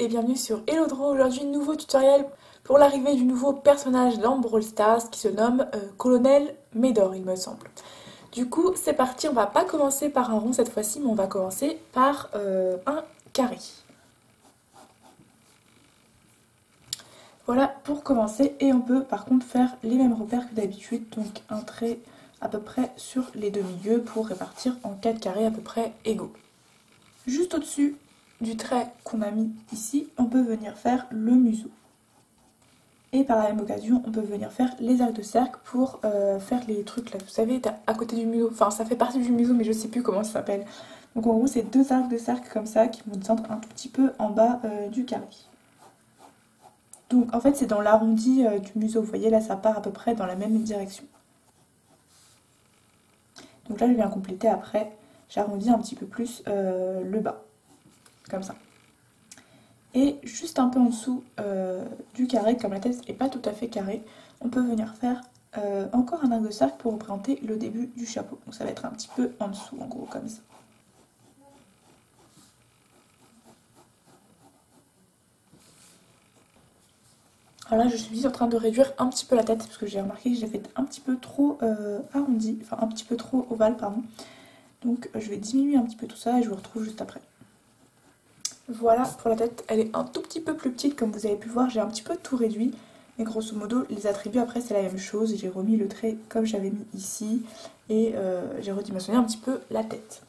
et bienvenue sur Hello Draw. Aujourd'hui, nouveau tutoriel pour l'arrivée du nouveau personnage dans Brawl Stars qui se nomme Colonel Médor, il me semble. Du coup, c'est parti, on va pas commencer par un rond cette fois-ci, mais on va commencer par un carré. Voilà pour commencer, et on peut par contre faire les mêmes repères que d'habitude, donc un trait à peu près sur les deux milieux pour répartir en 4 carrés à peu près égaux. Juste au-dessus du trait qu'on a mis ici, on peut venir faire le museau. Et par la même occasion, on peut venir faire les arcs de cercle pour faire les trucs là, vous savez, à côté du museau. Enfin, ça fait partie du museau, mais je sais plus comment ça s'appelle. Donc en gros, c'est deux arcs de cercle comme ça qui vont descendre un tout petit peu en bas du carré. Donc en fait, c'est dans l'arrondi du museau. Vous voyez, là, ça part à peu près dans la même direction. Donc là, je viens compléter après. J'arrondis un petit peu plus le bas, comme ça. Et juste un peu en dessous du carré, comme la tête n'est pas tout à fait carrée, on peut venir faire encore un arc de cercle pour représenter le début du chapeau. Donc ça va être un petit peu en dessous, en gros, comme ça. Alors là, je suis en train de réduire un petit peu la tête, parce que j'ai remarqué que j'ai fait un petit peu trop arrondi, enfin un petit peu trop ovale, pardon. Donc je vais diminuer un petit peu tout ça et je vous retrouve juste après. Voilà pour la tête, elle est un tout petit peu plus petite, comme vous avez pu voir, j'ai un petit peu tout réduit. Mais grosso modo, les attributs après c'est la même chose, j'ai remis le trait comme j'avais mis ici et j'ai redimensionné un petit peu la tête.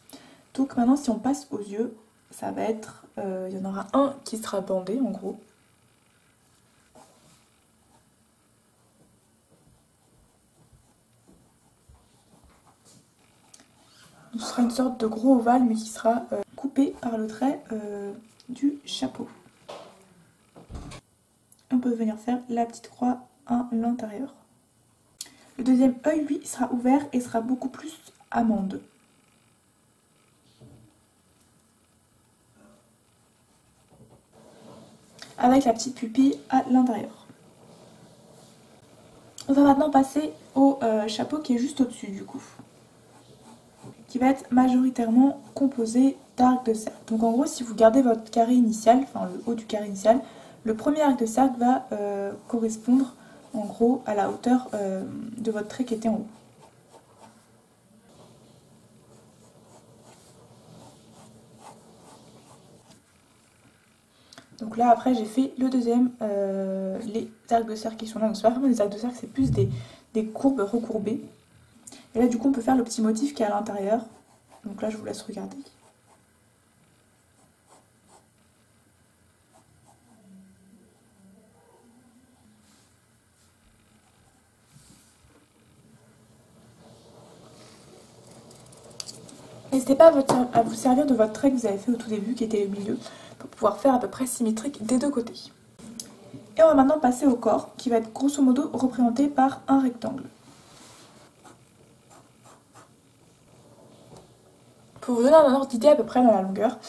Donc maintenant si on passe aux yeux, ça va être, il y en aura un qui sera bandé en gros. Ce sera une sorte de gros ovale mais qui sera coupé par le trait du chapeau. On peut venir faire la petite croix à l'intérieur. Le deuxième œil, lui, sera ouvert et sera beaucoup plus amande. Avec la petite pupille à l'intérieur. On va maintenant passer au chapeau qui est juste au-dessus du coup. Qui va être majoritairement composé d'arcs de cercle. Donc en gros, si vous gardez votre carré initial, enfin le haut du carré initial, le premier arc de cercle va correspondre en gros à la hauteur de votre trait qui était en haut. Donc là après j'ai fait le deuxième, les arcs de cercle qui sont là, donc c'est pas vraiment des arcs de cercle, c'est plus des courbes recourbées. Et là du coup on peut faire le petit motif qui est à l'intérieur, donc là je vous laisse regarder. N'hésitez pas à vous servir de votre trait que vous avez fait au tout début, qui était au milieu, pour pouvoir faire à peu près symétrique des deux côtés. Et on va maintenant passer au corps, qui va être grosso modo représenté par un rectangle. Pour vous donner un ordre d'idée à peu près dans la longueur,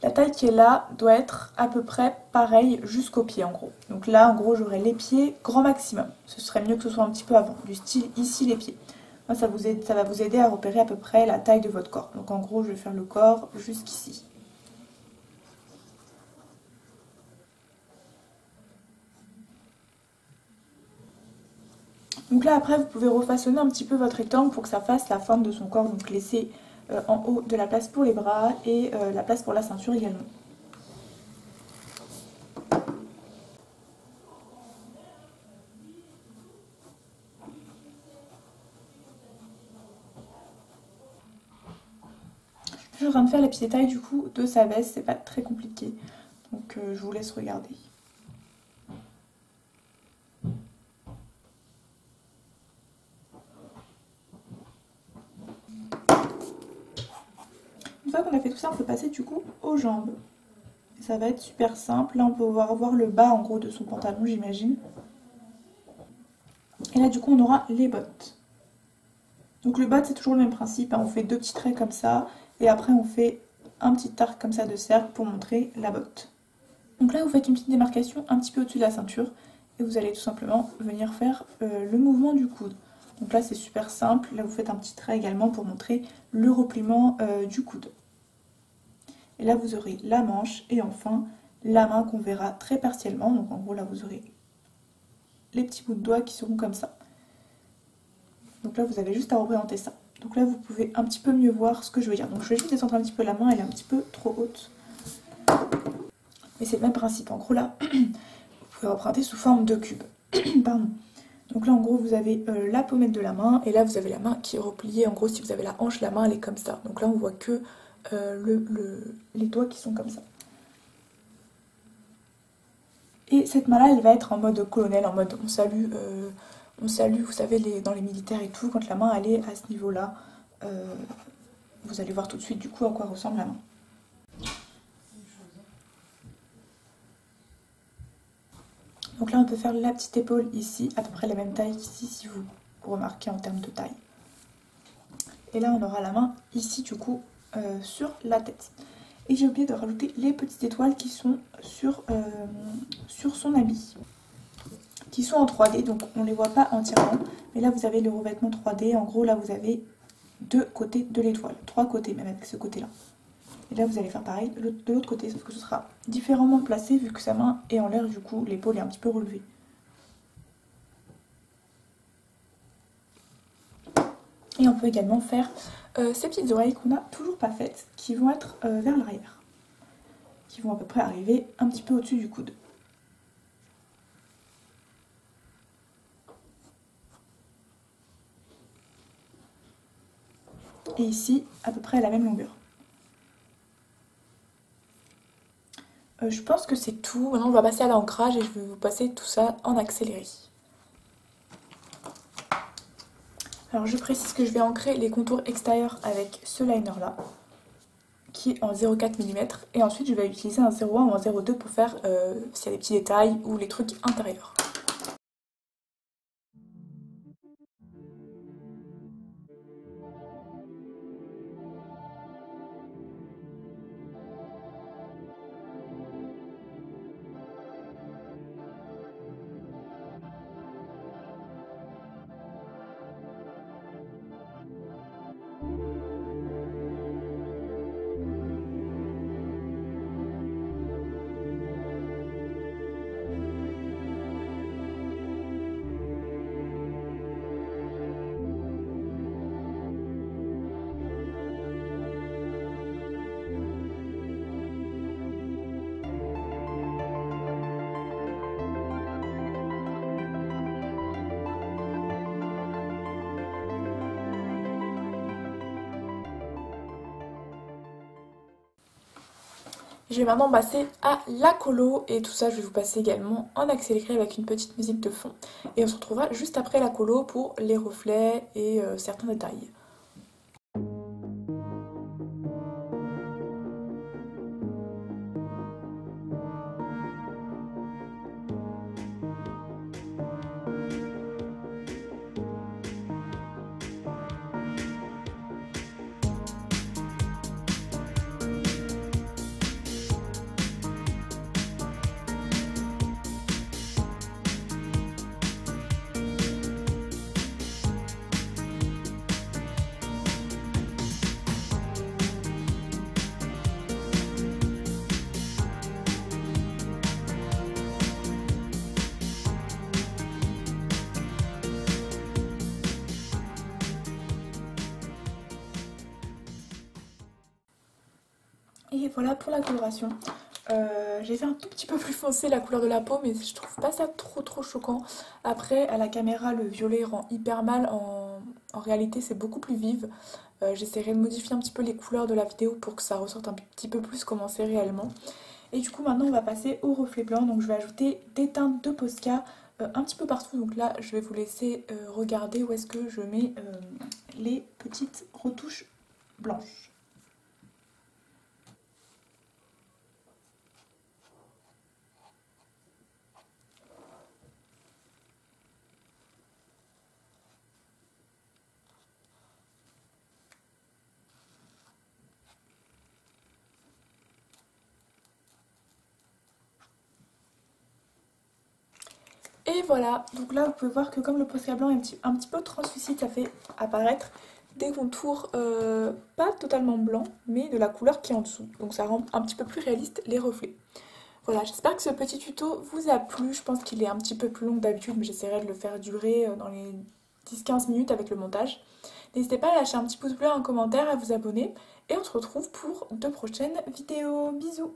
la taille qui est là doit être à peu près pareille jusqu'aux pieds en gros. Donc là en gros j'aurai les pieds grand maximum. Ce serait mieux que ce soit un petit peu avant, du style ici les pieds. Moi ça va vous aider à repérer à peu près la taille de votre corps. Donc en gros je vais faire le corps jusqu'ici. Donc là après vous pouvez refaçonner un petit peu votre rectangle pour que ça fasse la forme de son corps. Donc laissez en haut de la place pour les bras et la place pour la ceinture également. Je suis en train de faire les petits détails du coup de sa veste, c'est pas très compliqué. Donc je vous laisse regarder. Une fois qu'on a fait tout ça, on peut passer du coup aux jambes. Et ça va être super simple. Là on peut voir le bas en gros de son pantalon j'imagine. Et là du coup on aura les bottes. Donc le bas c'est toujours le même principe, hein. On fait deux petits traits comme ça. Et après on fait un petit arc comme ça de cercle pour montrer la botte. Donc là vous faites une petite démarcation un petit peu au-dessus de la ceinture. Et vous allez tout simplement venir faire le mouvement du coude. Donc là c'est super simple. Là vous faites un petit trait également pour montrer le repliement du coude. Et là vous aurez la manche et enfin la main qu'on verra très partiellement. Donc en gros là vous aurez les petits bouts de doigts qui seront comme ça. Donc là vous avez juste à représenter ça. Donc là vous pouvez un petit peu mieux voir ce que je veux dire. Donc je vais juste descendre un petit peu la main, elle est un petit peu trop haute. Mais c'est le même principe. En gros là, vous pouvez représenter sous forme de cube. Pardon. Donc là en gros vous avez la pommette de la main et là vous avez la main qui est repliée. En gros si vous avez la hanche, la main elle est comme ça. Donc là on voit que les doigts qui sont comme ça. Et cette main là elle va être en mode colonel, en mode on salue, vous savez dans les militaires et tout, quand la main elle est à ce niveau là, vous allez voir tout de suite du coup à quoi ressemble la main. Donc là on peut faire la petite épaule ici, à peu près la même taille qu'ici si vous remarquez en termes de taille. Et là on aura la main ici du coup sur la tête. Et j'ai oublié de rajouter les petites étoiles qui sont sur son habit. Qui sont en 3D, donc on ne les voit pas entièrement. Mais là vous avez le revêtement 3D, en gros là vous avez 2 côtés de l'étoile. 3 côtés même avec ce côté là. Et là vous allez faire pareil de l'autre côté, sauf que ce sera différemment placé vu que sa main est en l'air, du coup l'épaule est un petit peu relevée. Et on peut également faire ces petites oreilles qu'on n'a toujours pas faites, qui vont être vers l'arrière. Qui vont à peu près arriver un petit peu au-dessus du coude. Et ici, à peu près à la même longueur. Je pense que c'est tout. Maintenant, on va passer à l'ancrage et je vais vous passer tout ça en accéléré. Alors, je précise que je vais ancrer les contours extérieurs avec ce liner-là, qui est en 0,4 mm. Et ensuite, je vais utiliser un 0,1 ou un 0,2 pour faire s'il y a des petits détails ou les trucs intérieurs. Je vais maintenant passer à la colo et tout ça je vais vous passer également en accéléré avec une petite musique de fond. Et on se retrouvera juste après la colo pour les reflets et certains détails. Et voilà pour la coloration. J'ai fait un tout petit peu plus foncé la couleur de la peau, mais je trouve pas ça trop choquant. Après, à la caméra, le violet rend hyper mal. En réalité, c'est beaucoup plus vive. J'essaierai de modifier un petit peu les couleurs de la vidéo pour que ça ressorte un petit peu plus comment c'est réellement. Et du coup, maintenant, on va passer au reflet blanc. Donc, je vais ajouter des teintes de Posca un petit peu partout. Donc là, je vais vous laisser regarder où est-ce que je mets les petites retouches blanches. Et voilà, donc là vous pouvez voir que comme le Posca blanc est un petit peu translucide, ça fait apparaître des contours pas totalement blancs, mais de la couleur qui est en dessous. Donc ça rend un petit peu plus réaliste les reflets. Voilà, j'espère que ce petit tuto vous a plu. Je pense qu'il est un petit peu plus long que d'habitude, mais j'essaierai de le faire durer dans les 10-15 minutes avec le montage. N'hésitez pas à lâcher un petit pouce bleu, un commentaire, à vous abonner. Et on se retrouve pour de prochaines vidéos. Bisous!